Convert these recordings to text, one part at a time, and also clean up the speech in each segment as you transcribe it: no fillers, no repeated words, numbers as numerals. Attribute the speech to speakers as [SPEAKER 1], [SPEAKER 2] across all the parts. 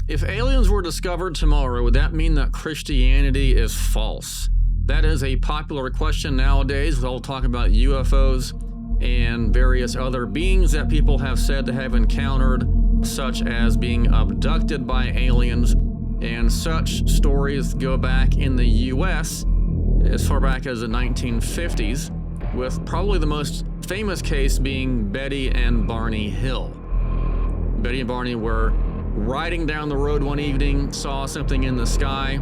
[SPEAKER 1] If aliens were discovered tomorrow, would that mean that Christianity is false? That is a popular question nowadays. We'll talk about UFOs and various other beings that people have said to have encountered, such as being abducted by aliens. And such stories go back in the US as far back as the 1950s, with probably the most famous case being Betty and Barney Hill. Betty and Barney were riding down the road one evening, saw something in the sky,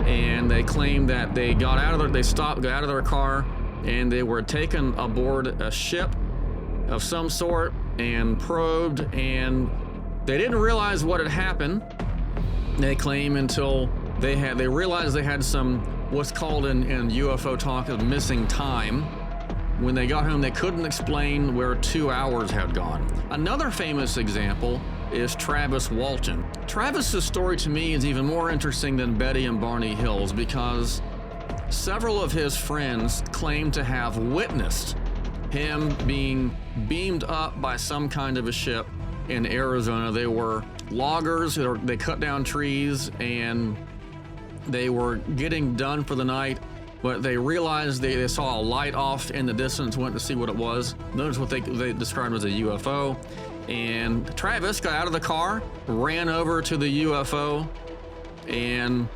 [SPEAKER 1] and they claimed that they got out of their car, and they were taken aboard a ship of some sort and probed, and they didn't realize what had happened, they claim, until they realized they had some what's called in UFO talk of missing time. When they got home, they couldn't explain where 2 hours had gone. Another famous example is Travis Walton. Travis's story to me is even more interesting than Betty and Barney Hill's, because several of his friends claim to have witnessed him being beamed up by some kind of a ship in Arizona. They were loggers, they cut down trees, and they were getting done for the night, but they realized they saw a light off in the distance, went to see what it was. Notice what they described as a UFO. And Travis got out of the car, ran over to the UFO, and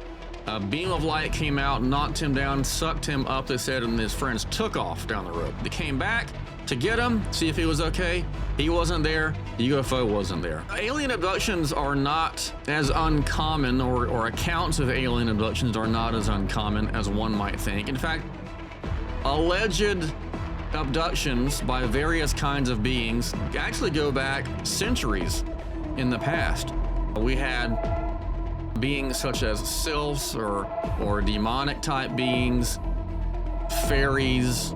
[SPEAKER 1] a beam of light came out, knocked him down, sucked him up, they said, and his friends took off down the road. They came back to get him, see if he was okay. He wasn't there. The UFO wasn't there. Alien abductions are not as uncommon, or accounts of alien abductions are not as uncommon as one might think. In fact, alleged abductions by various kinds of beings actually go back centuries in the past. We had beings such as sylphs or demonic type beings, fairies,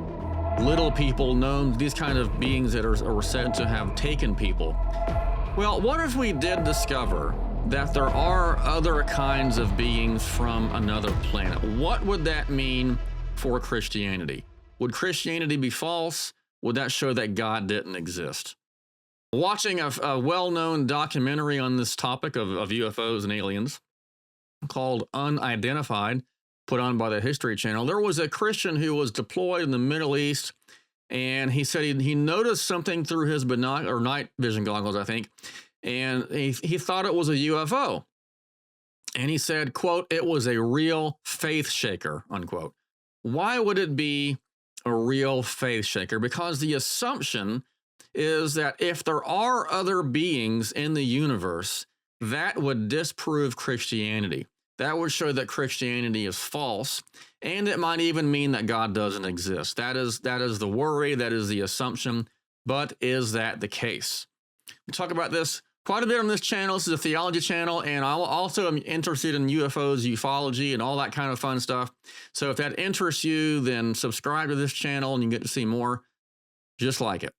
[SPEAKER 1] little people, known, these kind of beings that are said to have taken people. Well, what if we did discover that there are other kinds of beings from another planet? What would that mean for Christianity? Would Christianity be false? Would that show that God didn't exist? Watching a well-known documentary on this topic of UFOs and aliens called Unidentified, put on by the History Channel, there was a Christian who was deployed in the Middle East, and he said he noticed something through his night vision goggles, I think, and he thought it was a UFO. And he said, quote, "It was a real faith shaker," unquote. Why would it be a real faith shaker? Because the assumption is that if there are other beings in the universe, that would disprove Christianity. That would show that Christianity is false, and it might even mean that God doesn't exist. That is the worry, that is the assumption, but is that the case? We talk about this quite a bit on this channel. This is a theology channel, and I also am interested in UFOs, ufology, and all that kind of fun stuff. So if that interests you, then subscribe to this channel and you get to see more just like it.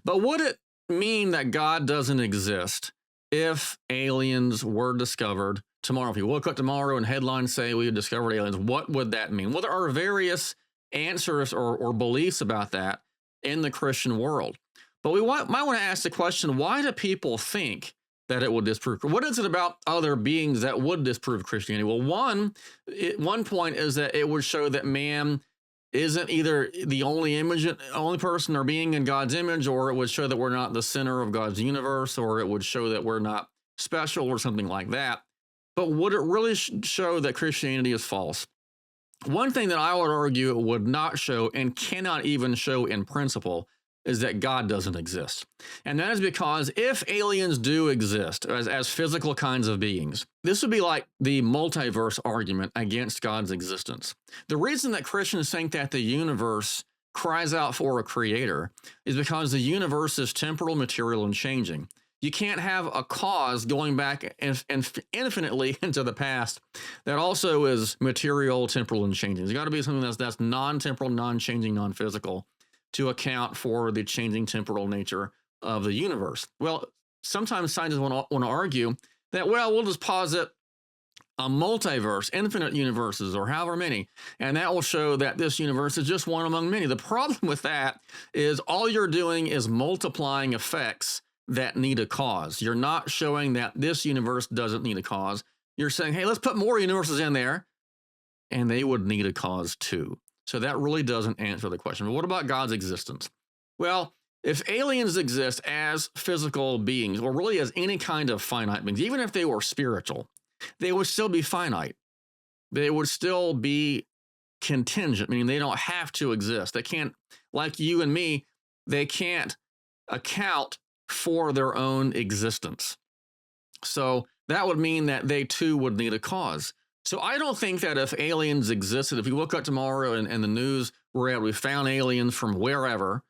[SPEAKER 1] But would it mean that God doesn't exist if aliens were discovered tomorrow? If you woke up tomorrow and headlines say we discovered aliens, what would that mean? Well, there are various answers or beliefs about that in the Christian world. But we might want to ask the question, why do people think that it will disprove? What is it about other beings that would disprove Christianity? Well, one point is that it would show that man isn't either the only person or being in God's image, or it would show that we're not the center of God's universe, or it would show that we're not special or something like that. But would it really show that Christianity is false? One thing that I would argue it would not show, and cannot even show in principle, is that God doesn't exist. And that is because if aliens do exist as physical kinds of beings, this would be like the multiverse argument against God's existence. The reason that Christians think that the universe cries out for a creator is because the universe is temporal, material, and changing. You can't have a cause going back infinitely into the past that also is material, temporal, and changing. There's got to be something that's non-temporal, non-changing, non-physical to account for the changing temporal nature of the universe. Well, sometimes scientists want to argue that, well, we'll just posit a multiverse, infinite universes, or however many, and that will show that this universe is just one among many. The problem with that is all you're doing is multiplying effects that need a cause. You're not showing that this universe doesn't need a cause. You're saying, hey, let's put more universes in there, and they would need a cause too. So that really doesn't answer the question. But what about God's existence? Well, if aliens exist as physical beings, or really as any kind of finite beings, even if they were spiritual, they would still be finite. They would still be contingent, meaning they don't have to exist. They can't, like you and me, they can't account for their own existence. So that would mean that they too would need a cause. So I don't think that if aliens existed, if you look up tomorrow in the news where we found aliens from wherever,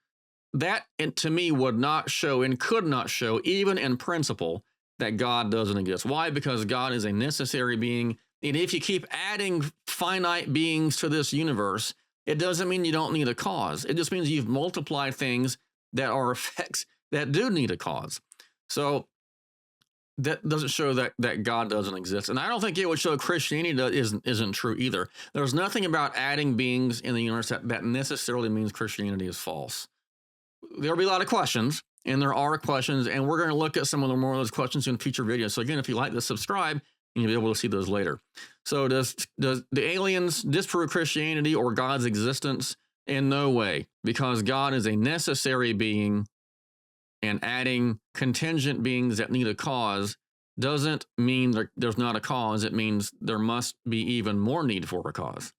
[SPEAKER 1] that to me would not show and could not show, even in principle, that God doesn't exist. Why? Because God is a necessary being. And if you keep adding finite beings to this universe, it doesn't mean you don't need a cause. It just means you've multiplied things that are effects that do need a cause. So that doesn't show that God doesn't exist. And I don't think it would show Christianity isn't true either. There's nothing about adding beings in the universe that necessarily means Christianity is false. There'll be a lot of questions, and there are questions, and we're going to look at some of the more of those questions in future videos. So again, if you like this, subscribe, and you'll be able to see those later. So does the aliens disprove Christianity or God's existence? In no way, because God is a necessary being, and adding contingent beings that need a cause doesn't mean there's not a cause. It means there must be even more need for a cause.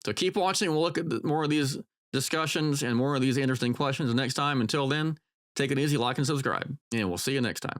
[SPEAKER 1] So keep watching. We'll look at more of these discussions and more of these interesting questions next time. Until then, take it easy, like and subscribe, and we'll see you next time.